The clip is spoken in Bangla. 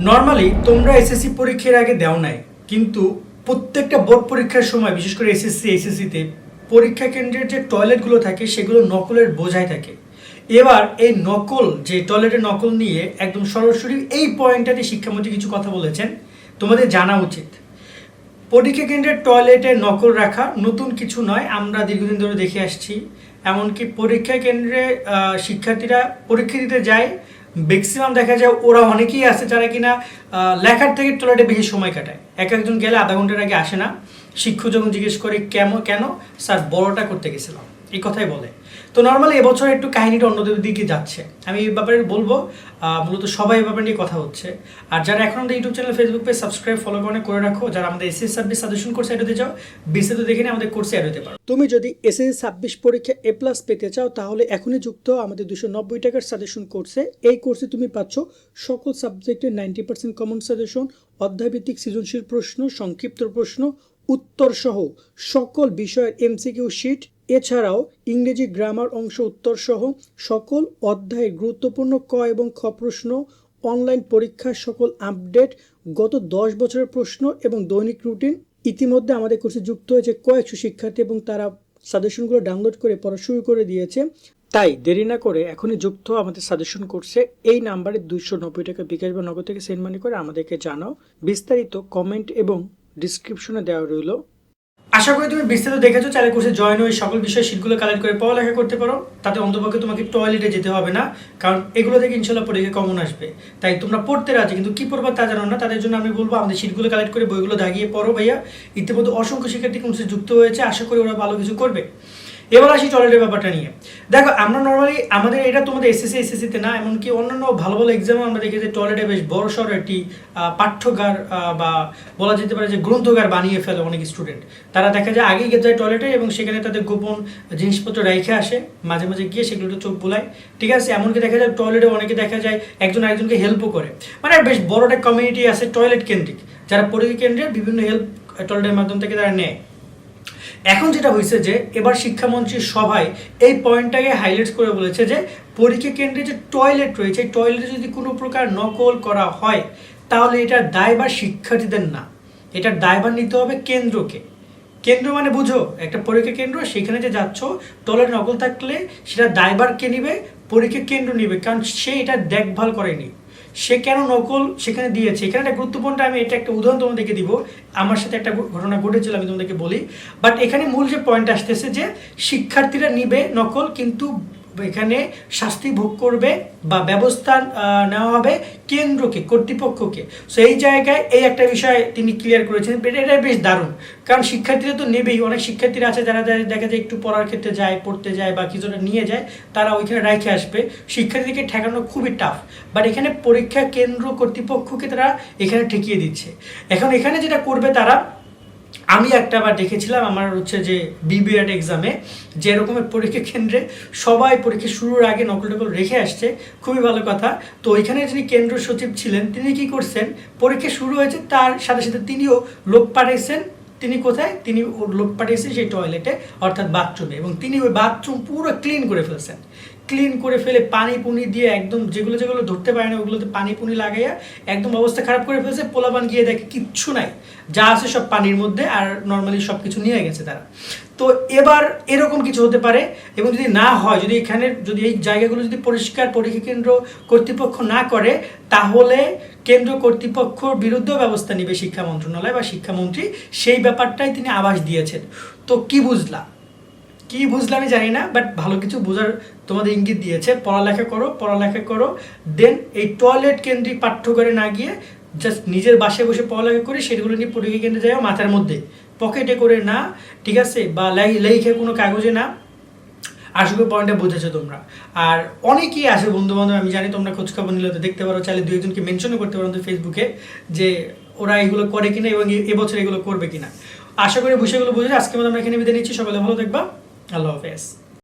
নর্মালি তোমরা এসএসসি পরীক্ষার আগে দাও নাই, কিন্তু প্রত্যেকটা বোর্ড পরীক্ষার সময় বিশেষ করে এসএসসিতে পরীক্ষা কেন্দ্রের যে টয়লেটগুলো থাকে সেগুলো নকলের বোঝাই থাকে। এবার এই নকল, যে টয়লেটের নকল নিয়ে একদম সরাসরি এই পয়েন্টটাতে শিক্ষামন্ত্রী কিছু কথা বলেছেন, তোমাদের জানা উচিত। পরীক্ষা কেন্দ্রের টয়লেটে নকল রাখা নতুন কিছু নয়, আমরা দীর্ঘদিন ধরে দেখে আসছি। এমনকি পরীক্ষা কেন্দ্রে শিক্ষার্থীরা পরীক্ষা দিতে যায়, ম্যাক্সিমাম দেখা যায় ওরা অনেকেই আছে যারা কিনা লেখার থেকে টয়লেটে বেশি সময় কাটায়। একজন গেলে আধা ঘন্টার আগে আসে না। শিক্ষক যখন জিজ্ঞেস করে কেন স্যার বড়টা করতে গেছিলাম, এই কথাই বলে। তো নর্মালি এবছর একটু কাহিনীটা অন্যদের দিকে যাচ্ছে, আমি এই ব্যাপারে বলবো। মূলত সবাই এই ব্যাপারে নিয়ে কথা হচ্ছে। আর যারা এখন আমাদের YouTube channel, Facebook page subscribe follow করে রাখো, যারা আমাদের এসএসসি 26 সাজেশন কোর্সে অ্যাড হতে চাও, বিস্তারিত দেখে নিয়ে আমাদের কোর্সে অ্যাড হতে পারো। তুমি যদি এসএসসি 26 পরীক্ষা A+ পেতে চাও তাহলে এখনই যুক্ত আমাদের 290 টাকার সাজেশন কোর্সে। এই কোর্সে তুমি পাচ্ছ সকল সাবজেক্টের 90% কমন সাজেশন, অধ্যায়ভিত্তিক সৃজনশীল প্রশ্ন, সংক্ষিপ্ত প্রশ্ন, উত্তর সহ সকল বিষয়ের MCQ শিট, এছাড়াও ইংরেজি গ্রামার অংশ উত্তর সহ সকল অধ্যায়ের গুরুত্বপূর্ণ ক এবং খ প্রশ্ন, অনলাইন পরীক্ষার সকল আপডেট, গত 10 বছরের প্রশ্ন এবং দৈনিক রুটিন। ইতিমধ্যে আমাদের কোর্সে যুক্ত হয়েছে কয়েকশো শিক্ষার্থী এবং তারা সাজেশনগুলো ডাউনলোড করে পড়া শুরু করে দিয়েছে। তাই দেরি না করে এখনই যুক্ত আমাদের সাজেশন কোর্সে। এই নাম্বারে 290 টাকা বিকাশ বা নগদ থেকে সেন্ড মানি করে আমাদেরকে জানাও। বিস্তারিত কমেন্ট এবং ডিসক্রিপশনে দেওয়া রইল। আশা করি তুমি বিস্তারিত দেখেছো। চাইলে কোর্সে জয়েন হয়ে সকল বিষয় শিটগুলো কালেক্ট করে পড়ালেখা করতে পারো। তাতে অন্তপক্ষে তোমাকে টয়লেটে যেতে হবে না, কারণ এগুলো থেকে ইনশাল্লাহ পরীক্ষা কমন আসবে। তাই তোমরা পড়তে রাজি, কিন্তু কি পড়বা তা জানো না, তাদের জন্য আমি বলবো আমাদের শিটগুলো কালেক্ট করে বইগুলো দাগিয়ে পড়ো ভাইয়া। ইতিমধ্যে অসংখ্য শিক্ষার্থী কোর্সে যুক্ত হয়েছে, আশা করি ওরা ভালো কিছু করবে। এবার আসি টয়লেটের ব্যাপারটা নিয়ে। দেখো, আমরা নর্মালি আমাদের এটা তোমাদের এসএসসিতে না, এমনকি অন্যান্য ভালো ভালো এক্সামও আমরা দেখি যে টয়লেটে বেশ বড় সড় একটি পাঠ্যগার বা বলা যেতে পারে যে গ্রন্থগার বানিয়ে ফেলে অনেক স্টুডেন্ট। তারা দেখা যায় আগেই যায় টয়লেটে এবং সেখানে তাদের গোপন জিনিসপত্র রেখে আসে, মাঝে মাঝে গিয়ে সেগুলো চোখ বুলায়। ঠিক আছে, এমনকি দেখা যায় টয়লেটে অনেকে দেখা যায় একজন আরেকজনকে হেল্পও করে। মানে বেশ বড় একটা কমিউনিটি আছে টয়লেট কেন্দ্রিক, যারা পরীক্ষা কেন্দ্রে বিভিন্ন হেল্প টয়লেটের মাধ্যম থেকে তারা নেয়। এখন যেটা হয়েছে যে এবার শিক্ষামন্ত্রীর সভায় এই পয়েন্টটাকে হাইলাইট করে বলেছে যে পরীক্ষা কেন্দ্রে যে টয়লেট রয়েছে, এই টয়লেটে যদি কোনো প্রকার নকল করা হয় তাহলে এটার দায়ভার শিক্ষার্থীদের না, এটার দায়ভার নিতে হবে কেন্দ্রকে। কেন্দ্র মানে বুঝো, একটা পরীক্ষা কেন্দ্র, সেখানে যে যাচ্ছ টয়লেট নকল থাকলে সেটা দায়ভার কে নিবে? পরীক্ষা কেন্দ্র নিবে, কারণ সে এটা দেখভাল করেনি। সে কেন নকল সেখানে দিয়েছে, এখানে একটা গুরুত্বপূর্ণ, আমি এটা একটা উদাহরণ তোমাদেরকে দিব। আমার সাথে একটা ঘটনা ঘটেছিল, আমি তোমাদেরকে বলি। বাট এখানে মূল যে পয়েন্ট আসতেছে যে শিক্ষার্থীরা নিবে নকল, কিন্তু এখানে শাস্তি ভোগ করবে বা ব্যবস্থা নেওয়া হবে কেন্দ্রকে, কর্তৃপক্ষকে। সো এই জায়গায় এই একটা বিষয় তিনি ক্লিয়ার করেছেন, এটা বেশ দারুণ। কারণ শিক্ষার্থীরা তো নেবেই, অনেক শিক্ষার্থীরা আছে যারা দেখা যায় একটু পড়ার ক্ষেত্রে যায়, পড়তে যায় বা কিছুটা নিয়ে যায়, তারা ওইখানে রাইখে আসবে। শিক্ষার্থীকে ঠেকানো খুবই টাফ, বাট এখানে পরীক্ষা কেন্দ্র কর্তৃপক্ষকে তারা এখানে ঠেকিয়ে দিচ্ছে। এখন এখানে যেটা করবে তারা, আমি একটা বার দেখেছিলাম আমার হচ্ছে যে BBEd এক্সামে, যে এরকমের পরীক্ষা কেন্দ্রে সবাই পরীক্ষা শুরুর আগে নকল টকল রেখে আসছে, খুবই ভালো কথা। তো ওইখানে যিনি কেন্দ্র সচিব ছিলেন তিনি কি করছেন, পরীক্ষা শুরু হয়েছে তার সাথে সাথে তিনিও লোক পাঠাইছেন। তিনি কোথায়? তিনি লোক পাঠিয়েছেন সেই টয়লেটে, অর্থাৎ বাথরুমে, এবং তিনি ওই বাথরুম পুরো ক্লিন করে ফেলছেন। ক্লিন করে ফেলে পানি পুনি দিয়ে একদম যেগুলো যেগুলো ধরতে পারে না ওগুলোতে পানি পুনি লাগাইয়া একদম অবস্থা খারাপ করে ফেলছে। পোলাপান গিয়ে দেখে কিচ্ছু নাই, যা আছে সব পানির মধ্যে, আর নর্মালি সব কিছু নিয়ে গেছে তারা। তো এবার এরকম কিছু হতে পারে, এবং যদি না হয়, যদি এখানে যদি এই জায়গাগুলো যদি পরিষ্কার পরীক্ষা কেন্দ্র কর্তৃপক্ষ না করে, তাহলে কেন্দ্র কর্তৃপক্ষর বিরুদ্ধেও ব্যবস্থা নেবে শিক্ষা মন্ত্রণালয় বা শিক্ষামন্ত্রী। সেই ব্যাপারটাই তিনি আভাস দিয়েছেন। তো কি বুঝলাম আমি জানি না, বাট ভালো কিছু বোঝার তোমাদের ইঙ্গিত দিয়েছে। পড়ালেখা করো, দেন এই টয়লেট কেন্দ্রিক পাঠ্যঘরে না গিয়ে জাস্ট নিজের বাসায় বসে পড়ালেখা করে সেগুলো নিয়ে পরীক্ষা কেন্দ্রে যাও, মাথার মধ্যে পকেটে করে না, ঠিক আছে, বা লেখে কোনো কাগজে না। আশা করি পয়েন্টটা বুঝেছো তোমরা। আর অনেকেই আছে বন্ধু বান্ধব, আমি জানি তোমরা খোঁজখবর নিলে তো দেখতে পারো, চাইলে 2-1জনকে মেনশনও করতে পারো ফেসবুকে যে ওরা এগুলো করে কিনা এবং এবছর এগুলো করবে কিনা। আশা করি বিষয়গুলো বুঝে আজকে আমরা এখানে বিদায় নিচ্ছি। সকালে ভালো থাকবা, আল্লাহ হাফেজ।